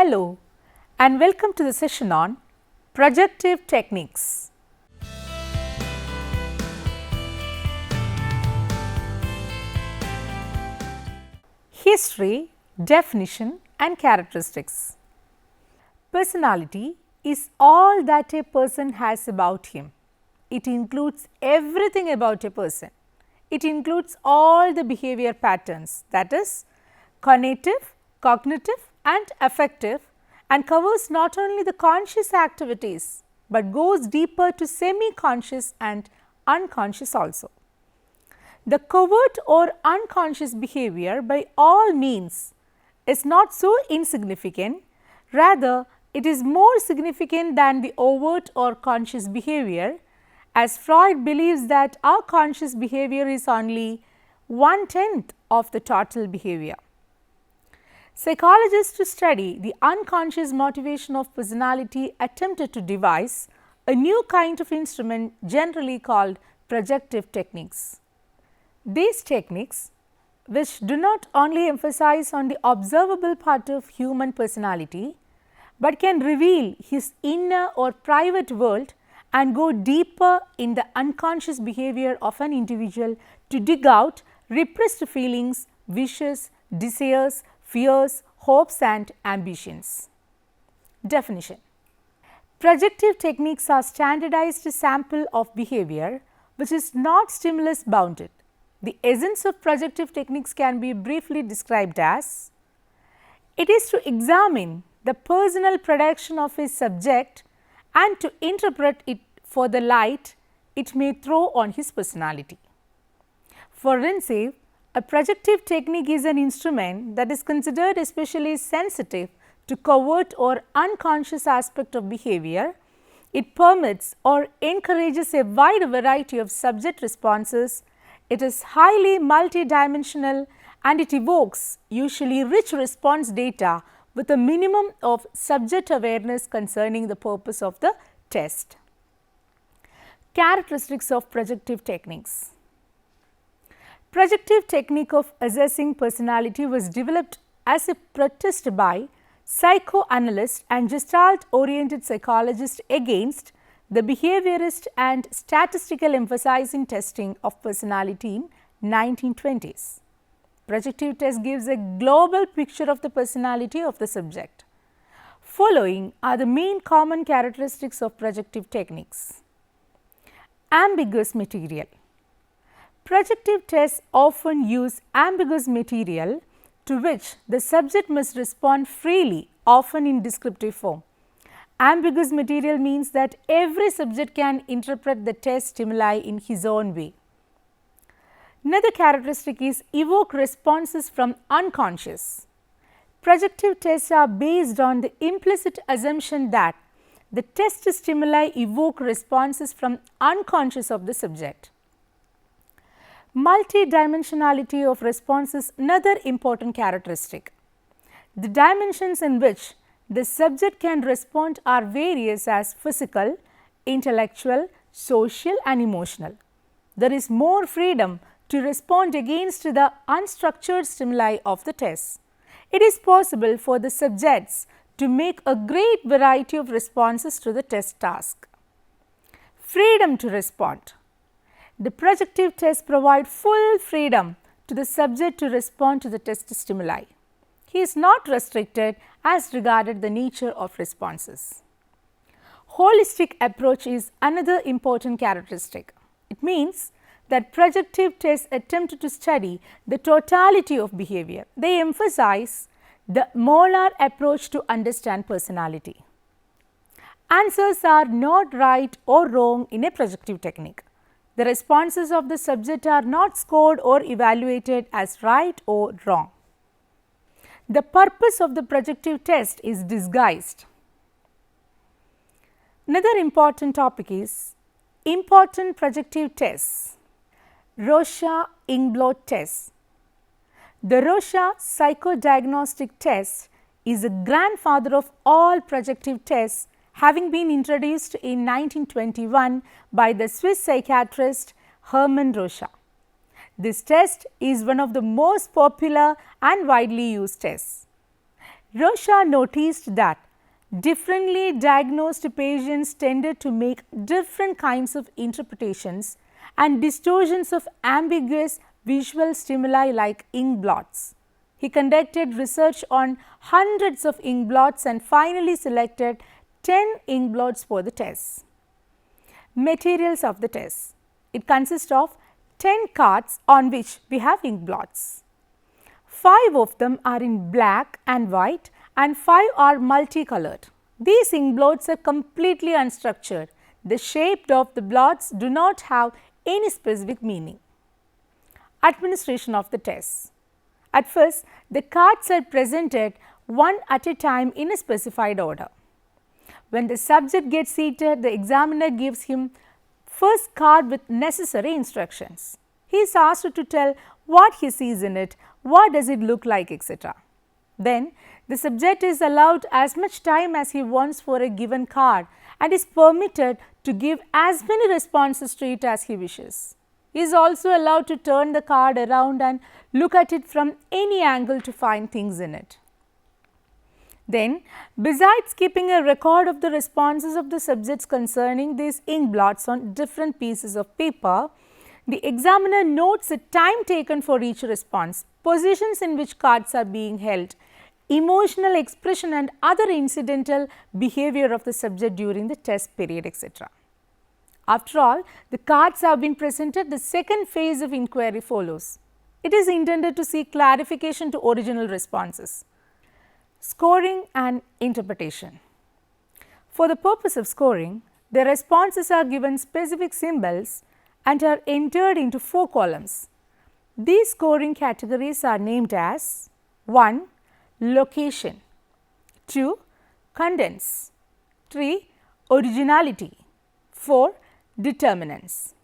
Hello and welcome to the session on Projective Techniques. History, definition and characteristics. Personality is all that a person has about him. It includes everything about a person. It includes all the behavior patterns, that is cognitive, and affective, and covers not only the conscious activities, but goes deeper to semi-conscious and unconscious also. The covert or unconscious behavior by all means is not so insignificant, rather it is more significant than the overt or conscious behavior, as Freud believes that our conscious behavior is only 1/10 of the total behavior. Psychologists to study the unconscious motivation of personality attempted to devise a new kind of instrument generally called projective techniques. These techniques, which do not only emphasize on the observable part of human personality, but can reveal his inner or private world and go deeper in the unconscious behavior of an individual to dig out repressed feelings, wishes, desires, fears, hopes and ambitions. Definition. Projective techniques are standardized sample of behavior which is not stimulus bounded. The essence of projective techniques can be briefly described as: it is to examine the personal production of a subject and to interpret it for the light it may throw on his personality. For instance, a projective technique is an instrument that is considered especially sensitive to covert or unconscious aspect of behavior. It permits or encourages a wide variety of subject responses. It is highly multidimensional and it evokes usually rich response data with a minimum of subject awareness concerning the purpose of the test. Characteristics of projective techniques. Projective technique of assessing personality was developed as a protest by psychoanalysts and gestalt-oriented psychologists against the behaviorist and statistical emphasis in testing of personality in 1920s. Projective test gives a global picture of the personality of the subject. Following are the main common characteristics of projective techniques. Ambiguous material. Projective tests often use ambiguous material to which the subject must respond freely, often in descriptive form. Ambiguous material means that every subject can interpret the test stimuli in his own way. Another characteristic is evoke responses from unconscious. Projective tests are based on the implicit assumption that the test stimuli evoke responses from unconscious of the subject. Multidimensionality of response is another important characteristic. The dimensions in which the subject can respond are various as physical, intellectual, social and emotional. There is more freedom to respond against the unstructured stimuli of the test. It is possible for the subjects to make a great variety of responses to the test task. Freedom to respond. The projective tests provide full freedom to the subject to respond to the test stimuli. He is not restricted as regarded the nature of responses. Holistic approach is another important characteristic. It means that projective tests attempt to study the totality of behavior. They emphasize the molar approach to understand personality. Answers are not right or wrong in a projective technique. The responses of the subject are not scored or evaluated as right or wrong. The purpose of the projective test is disguised. Another important topic is important projective tests. Roscha Ingblot test. The Roscha psychodiagnostic test is the grandfather of all projective tests, having been introduced in 1921 by the Swiss psychiatrist Hermann Roscha. This test is one of the most popular and widely used tests. Roscha noticed that differently diagnosed patients tended to make different kinds of interpretations and distortions of ambiguous visual stimuli like ink blots. He conducted research on hundreds of ink blots and finally selected 10 ink blots for the test. Materials of the test. It consists of 10 cards on which we have ink blots. 5 of them are in black and white and 5 are multicolored. These ink blots are completely unstructured. The shape of the blots do not have any specific meaning. Administration of the test. At first, the cards are presented one at a time in a specified order. When the subject gets seated, the examiner gives him first card with necessary instructions. He is asked to tell what he sees in it, what does it look like, etc. Then, the subject is allowed as much time as he wants for a given card and is permitted to give as many responses to it as he wishes. He is also allowed to turn the card around and look at it from any angle to find things in it. Then, besides keeping a record of the responses of the subjects concerning these ink blots on different pieces of paper, the examiner notes the time taken for each response, positions in which cards are being held, emotional expression and other incidental behavior of the subject during the test period, etc. After all, the cards have been presented, the second phase of inquiry follows. It is intended to seek clarification to original responses. Scoring and interpretation. For the purpose of scoring, the responses are given specific symbols and are entered into 4 columns. These scoring categories are named as 1. Location, 2. Contents, 3. Originality, 4. Determinants.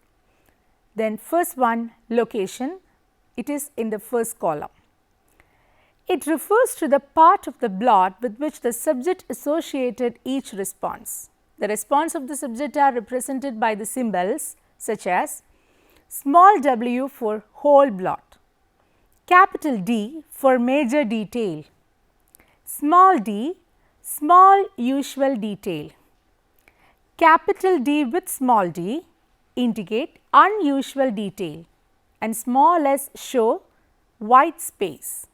Then first one, location, it is in the first column. It refers to the part of the blot with which the subject associated each response. The response of the subject are represented by the symbols such as small w for whole blot, capital D for major detail, small d, small usual detail, capital D with small d indicate unusual detail and small s show white space.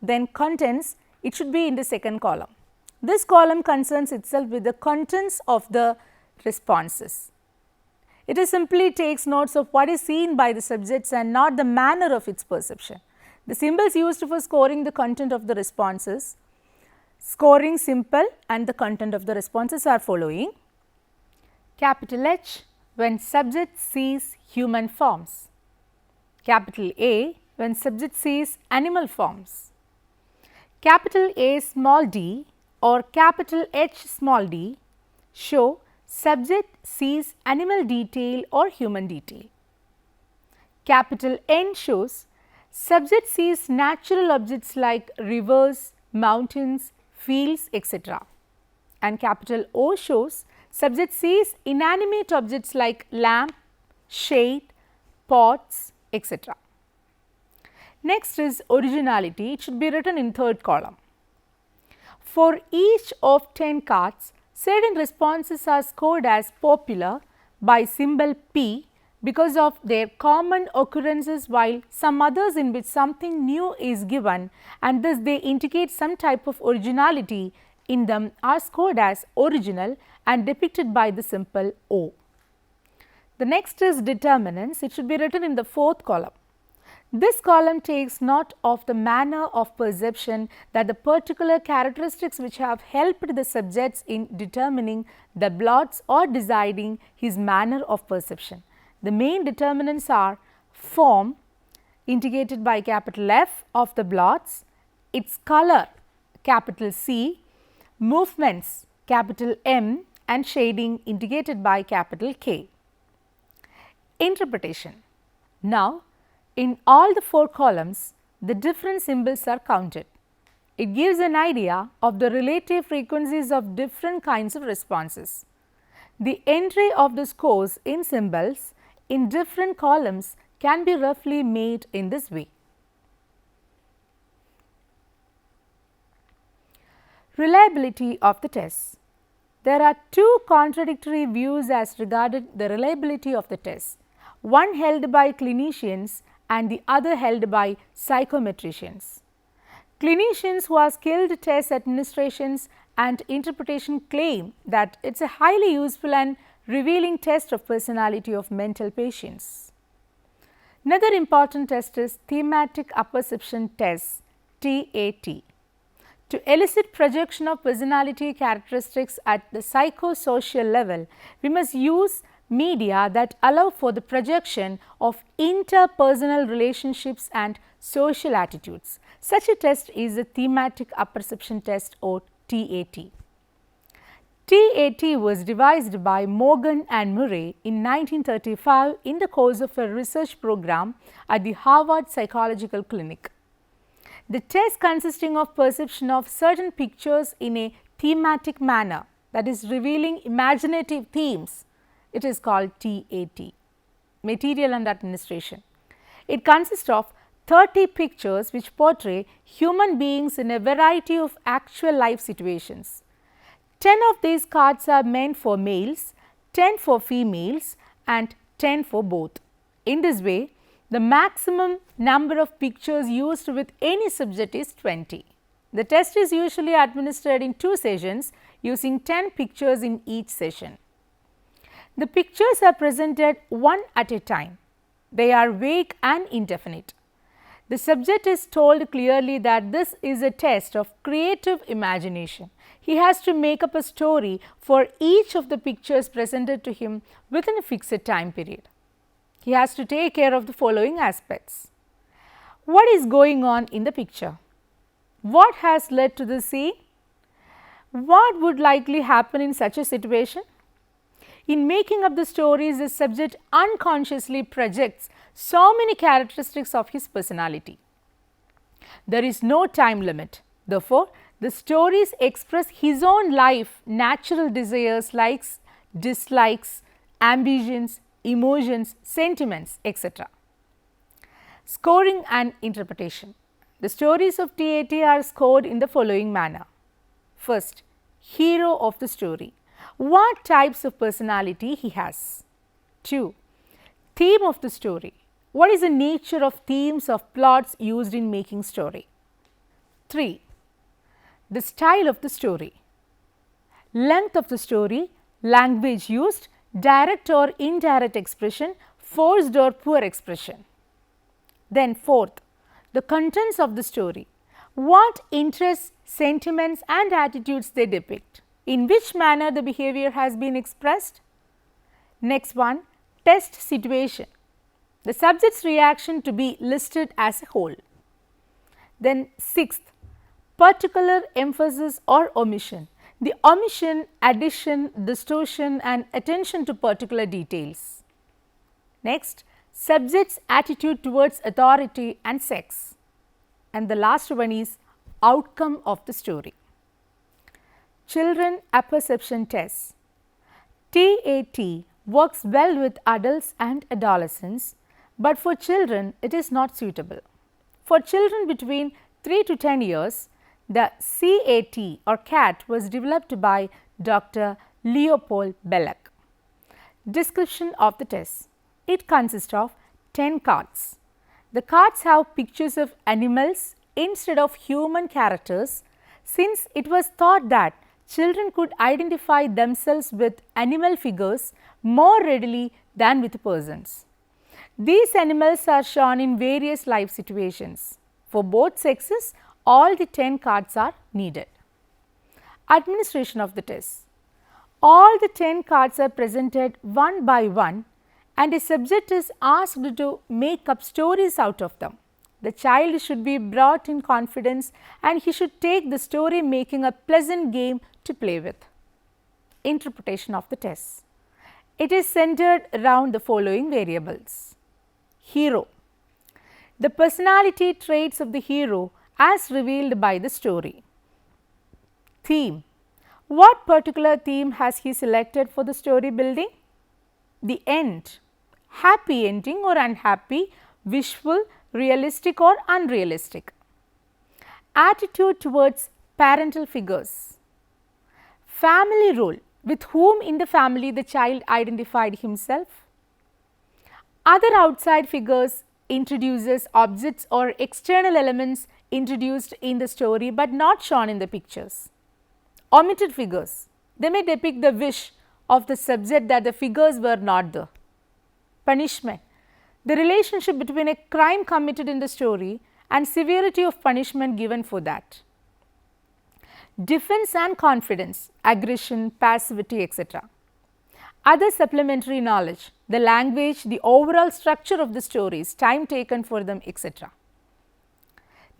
Then contents, it should be in the second column. This column concerns itself with the contents of the responses. It is simply takes notes of what is seen by the subjects and not the manner of its perception. The symbols used for scoring the content of the responses, scoring simple and the content of the responses are following. Capital H when subject sees human forms, capital A when subject sees animal forms, capital A small d or capital H small d show subject sees animal detail or human detail. Capital N shows subject sees natural objects like rivers, mountains, fields, etc. And capital O shows subject sees inanimate objects like lamp, shade, pots, etc. Next is originality, it should be written in third column. For each of 10 cards, certain responses are scored as popular by symbol P because of their common occurrences, while some others in which something new is given and thus they indicate some type of originality in them are scored as original and depicted by the symbol O. The next is determinants, it should be written in the fourth column. This column takes note of the manner of perception, that the particular characteristics which have helped the subjects in determining the blots or deciding his manner of perception. The main determinants are form indicated by capital F of the blots, its color capital C, movements capital M and shading indicated by capital K. Interpretation. Now, in all the 4 columns, the different symbols are counted. It gives an idea of the relative frequencies of different kinds of responses. The entry of the scores in symbols in different columns can be roughly made in this way. Reliability of the test. There are two contradictory views as regarded the reliability of the test, one held by clinicians and the other held by psychometricians. Clinicians who are skilled test administrations and interpretation claim that it is a highly useful and revealing test of personality of mental patients. Another important test is thematic apperception test, TAT. To elicit projection of personality characteristics at the psychosocial level, we must use media that allow for the projection of interpersonal relationships and social attitudes. Such a test is the thematic apperception test or TAT. TAT was devised by Morgan and Murray in 1935 in the course of a research program at the Harvard Psychological Clinic. The test consisting of perception of certain pictures in a thematic manner, that is revealing imaginative themes, it is called TAT, material and administration. It consists of 30 pictures which portray human beings in a variety of actual life situations. 10 of these cards are meant for males, 10 for females and 10 for both. In this way, the maximum number of pictures used with any subject is 20. The test is usually administered in 2 sessions using 10 pictures in each session. The pictures are presented one at a time. They are vague and indefinite. The subject is told clearly that this is a test of creative imagination. He has to make up a story for each of the pictures presented to him within a fixed time period. He has to take care of the following aspects. What is going on in the picture? What has led to the scene? What would likely happen in such a situation? In making up the stories, the subject unconsciously projects so many characteristics of his personality. There is no time limit. Therefore, the stories express his own life, natural desires, likes, dislikes, ambitions, emotions, sentiments, etc. Scoring and interpretation. The stories of TAT are scored in the following manner. First, hero of the story. What types of personality he has. 2. Theme of the story. What is the nature of themes of plots used in making story. 3. The style of the story. Length of the story, language used, direct or indirect expression, forced or poor expression. Then 4th, the contents of the story. What interests, sentiments and attitudes they depict. In which manner the behavior has been expressed. Next one, test situation. The subject's reaction to be listed as a whole. Then 6th, particular emphasis or omission. The omission, addition, distortion and attention to particular details. Next, subject's attitude towards authority and sex. And the last one is outcome of the story. Children apperception test. TAT works well with adults and adolescents, but for children it is not suitable. For children between 3 to 10 years, the CAT or CAT was developed by Dr. Leopold Belloc. Description of the test. It consists of 10 cards. The cards have pictures of animals instead of human characters, since it was thought that children could identify themselves with animal figures more readily than with persons. These animals are shown in various life situations. For both sexes, all the 10 cards are needed. Administration of the test. All the 10 cards are presented one by one and a subject is asked to make up stories out of them. The child should be brought in confidence and he should take the story making a pleasant game to play with. Interpretation of the test. It is centered around the following variables. Hero. The personality traits of the hero as revealed by the story. Theme. What particular theme has he selected for the story building? The end. Happy ending or unhappy, wishful, realistic or unrealistic. Attitude towards parental figures. Family role, with whom in the family the child identified himself. Other outside figures introduces objects or external elements introduced in the story but not shown in the pictures. Omitted figures, they may depict the wish of the subject that the figures were not there. Punishment, the relationship between a crime committed in the story and severity of punishment given for that. Defense and confidence, aggression, passivity, etc. Other supplementary knowledge, the language, the overall structure of the stories, time taken for them, etc.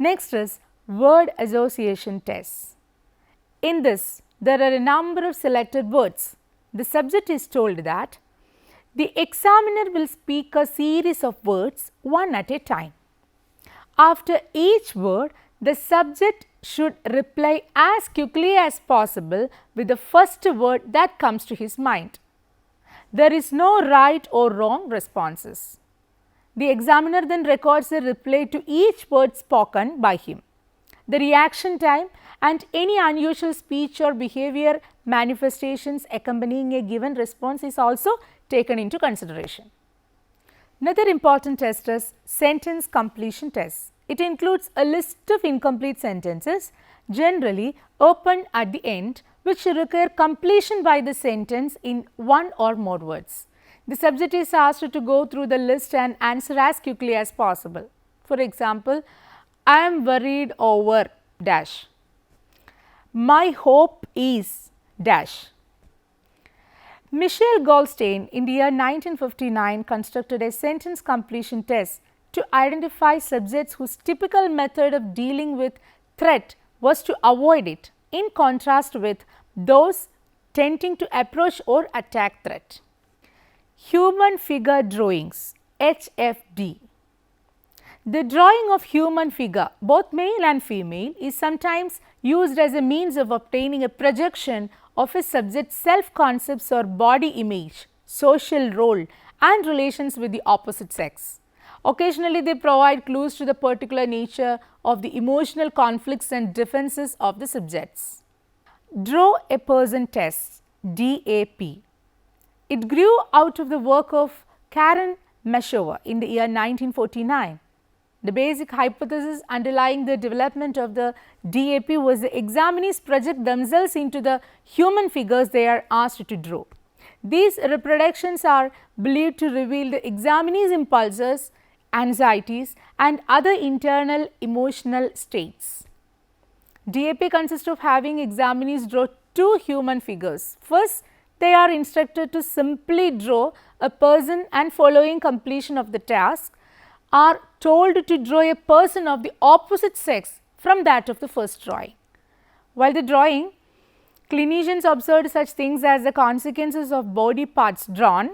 Next is word association tests. In this, there are a number of selected words. The subject is told that the examiner will speak a series of words one at a time. After each word, the subject should reply as quickly as possible with the first word that comes to his mind. There is no right or wrong responses. The examiner then records the reply to each word spoken by him. The reaction time and any unusual speech or behavior manifestations accompanying a given response is also taken into consideration. Another important test is sentence completion test. It includes a list of incomplete sentences, generally open at the end, which require completion by the sentence in one or more words. The subject is asked to go through the list and answer as quickly as possible. For example, I am worried over dash. My hope is dash. Michel Goldstein in the year 1959 constructed a sentence completion test to identify subjects whose typical method of dealing with threat was to avoid it, in contrast with those tending to approach or attack threat. Human figure drawings, HFD. The drawing of human figure, both male and female, is sometimes used as a means of obtaining a projection of a subject's self-concepts or body image, social role and relations with the opposite sex. Occasionally, they provide clues to the particular nature of the emotional conflicts and defenses of the subjects. Draw a person test, DAP. It grew out of the work of Karen Mashowa in the year 1949. The basic hypothesis underlying the development of the DAP was the examinees project themselves into the human figures they are asked to draw. These reproductions are believed to reveal the examinees' impulses, anxieties and other internal emotional states. DAP consists of having examinees draw two human figures. First, they are instructed to simply draw a person and following completion of the task are told to draw a person of the opposite sex from that of the first drawing. While the drawing, clinicians observed such things as the consequences of body parts drawn,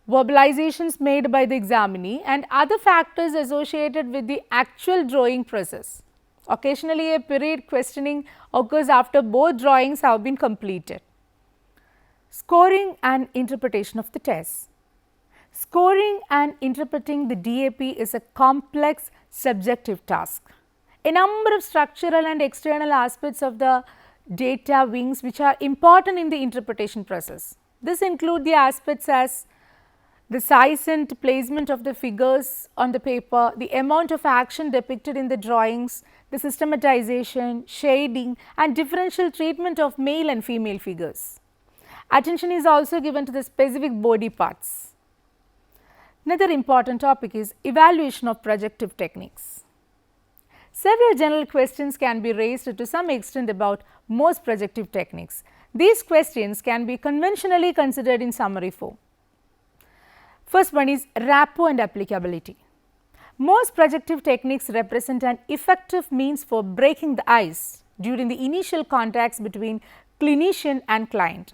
verbalizations made by the examinee and other factors associated with the actual drawing process. Occasionally, a period questioning occurs after both drawings have been completed. Scoring and interpretation of the test. Scoring and interpreting the DAP is a complex subjective task. A number of structural and external aspects of the data wings which are important in the interpretation process. This include the aspects as the size and placement of the figures on the paper, the amount of action depicted in the drawings, the systematization, shading and differential treatment of male and female figures. Attention is also given to the specific body parts. Another important topic is evaluation of projective techniques. Several general questions can be raised to some extent about most projective techniques. These questions can be conventionally considered in summary form. First one is rapport and applicability. Most projective techniques represent an effective means for breaking the ice during the initial contacts between clinician and client.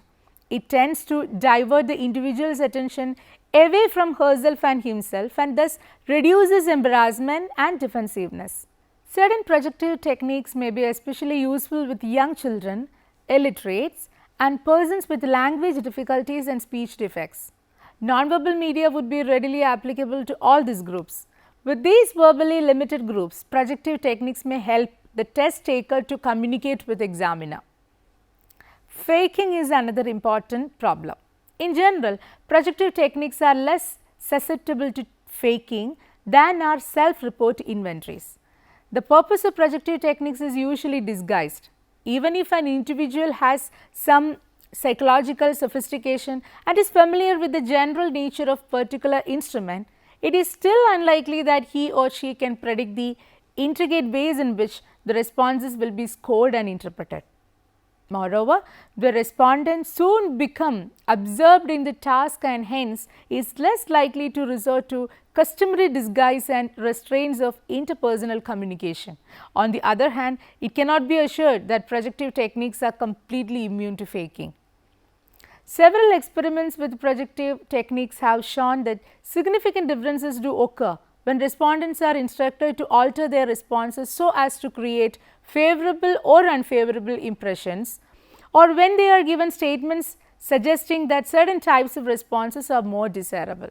It tends to divert the individual's attention away from herself and himself and thus reduces embarrassment and defensiveness. Certain projective techniques may be especially useful with young children, illiterates and persons with language difficulties and speech defects. Nonverbal media would be readily applicable to all these groups. With these verbally limited groups, projective techniques may help the test taker to communicate with examiner. faking is another important problem. In general, projective techniques are less susceptible to faking than are self-report inventories. The purpose of projective techniques is usually disguised. Even if an individual has some psychological sophistication and is familiar with the general nature of particular instrument, it is still unlikely that he or she can predict the intricate ways in which the responses will be scored and interpreted. Moreover, the respondent soon become absorbed in the task and hence is less likely to resort to customary disguise and restraints of interpersonal communication. On the other hand, it cannot be assured that projective techniques are completely immune to faking. Several experiments with projective techniques have shown that significant differences do occur when respondents are instructed to alter their responses so as to create favorable or unfavorable impressions, or when they are given statements suggesting that certain types of responses are more desirable.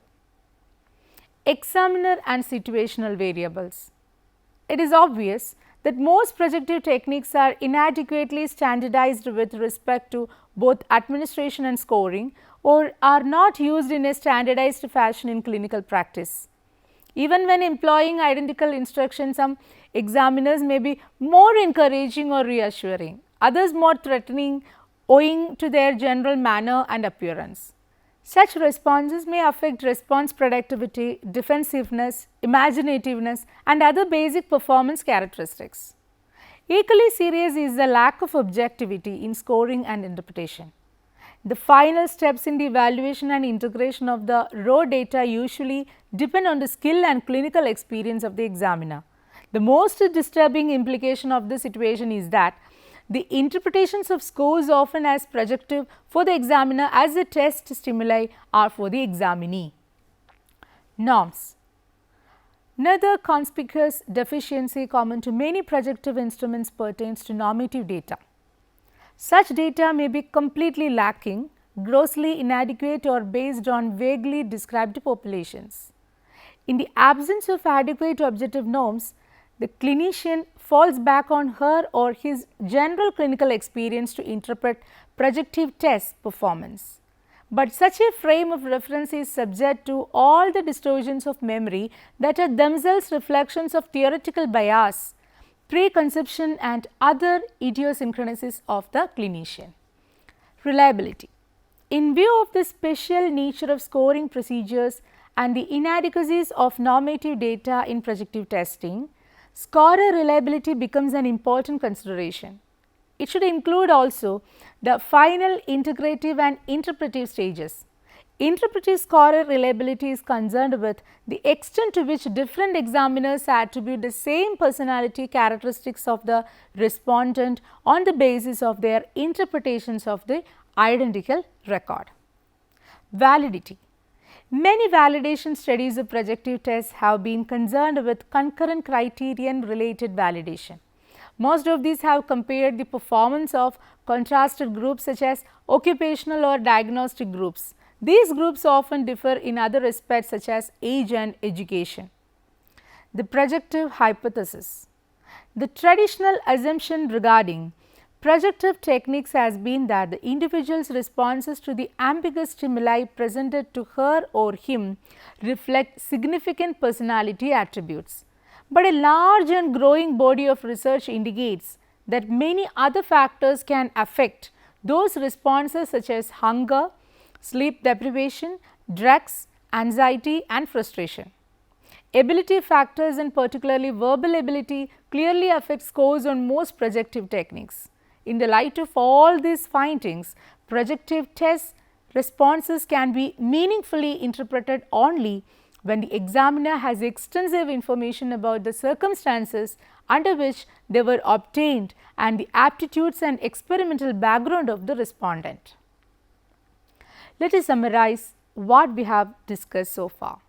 Examiner and situational variables. It is obvious that most projective techniques are inadequately standardized with respect to both administration and scoring, or are not used in a standardized fashion in clinical practice. Even when employing identical instructions, some examiners may be more encouraging or reassuring, others more threatening owing to their general manner and appearance. Such responses may affect response productivity, defensiveness, imaginativeness and other basic performance characteristics. Equally serious is the lack of objectivity in scoring and interpretation. The final steps in the evaluation and integration of the raw data usually depend on the skill and clinical experience of the examiner. The most disturbing implication of this situation is that the interpretations of scores often as projective for the examiner as the test stimuli are for the examinee. Norms. Another conspicuous deficiency common to many projective instruments pertains to normative data. Such data may be completely lacking, grossly inadequate or based on vaguely described populations. In the absence of adequate objective norms, the clinician falls back on her or his general clinical experience to interpret projective test performance. But such a frame of reference is subject to all the distortions of memory that are themselves reflections of theoretical bias, preconception and other idiosyncrasies of the clinician. Reliability. In view of the special nature of scoring procedures and the inadequacies of normative data in projective testing, scorer reliability becomes an important consideration. It should include also the final integrative and interpretive stages. Interpretive scorer reliability is concerned with the extent to which different examiners attribute the same personality characteristics of the respondent on the basis of their interpretations of the identical record. Validity. Many validation studies of projective tests have been concerned with concurrent criterion related validation. Most of these have compared the performance of contrasted groups such as occupational or diagnostic groups. These groups often differ in other respects such as age and education. The projective hypothesis. The traditional assumption regarding projective techniques has been that the individual's responses to the ambiguous stimuli presented to her or him reflect significant personality attributes. But a large and growing body of research indicates that many other factors can affect those responses such as hunger, sleep deprivation, drugs, anxiety and frustration. Ability factors and particularly verbal ability clearly affect scores on most projective techniques. In the light of all these findings, projective test responses can be meaningfully interpreted only when the examiner has extensive information about the circumstances under which they were obtained and the aptitudes and experimental background of the respondent. Let us summarize what we have discussed so far.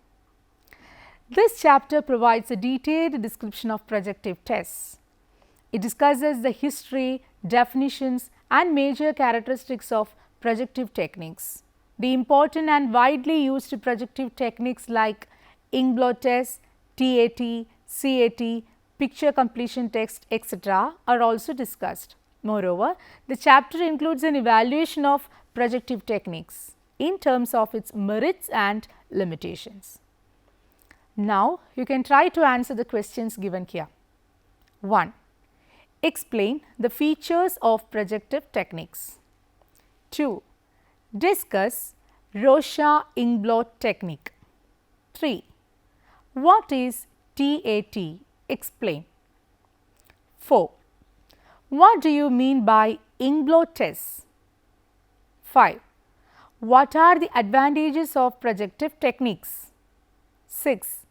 This chapter provides a detailed description of projective tests. It discusses the history, definitions and major characteristics of projective techniques. The important and widely used projective techniques like Inkblot test, TAT, CAT, picture completion test, etc. are also discussed. Moreover, the chapter includes an evaluation of projective techniques in terms of its merits and limitations. Now, you can try to answer the questions given here. 1. Explain the features of projective techniques. 2. Discuss Roscha inkblot technique. 3. What is TAT? Explain. 4. What do you mean by inkblot tests? 5. What are the advantages of projective techniques? 6.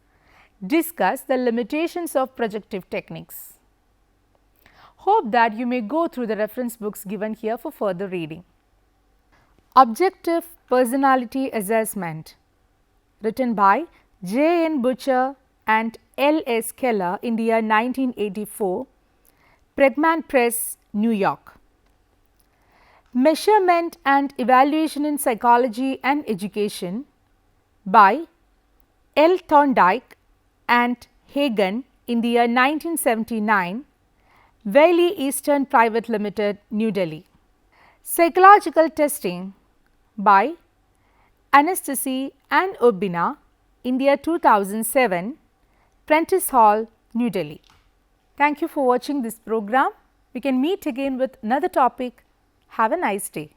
Discuss the limitations of projective techniques. Hope that you may go through the reference books given here for further reading. Objective Personality Assessment, written by J. N. Butcher and L. S. Keller in the year 1984, Pregman Press, New York. Measurement and Evaluation in Psychology and Education by L. Thorndike and Hagen in the year 1979, Valley Eastern Private Limited, New Delhi. Psychological Testing by Anastasi and Urbina in the year 2007, Prentice Hall, New Delhi. Thank you for watching this program. We can meet again with another topic. Have a nice day.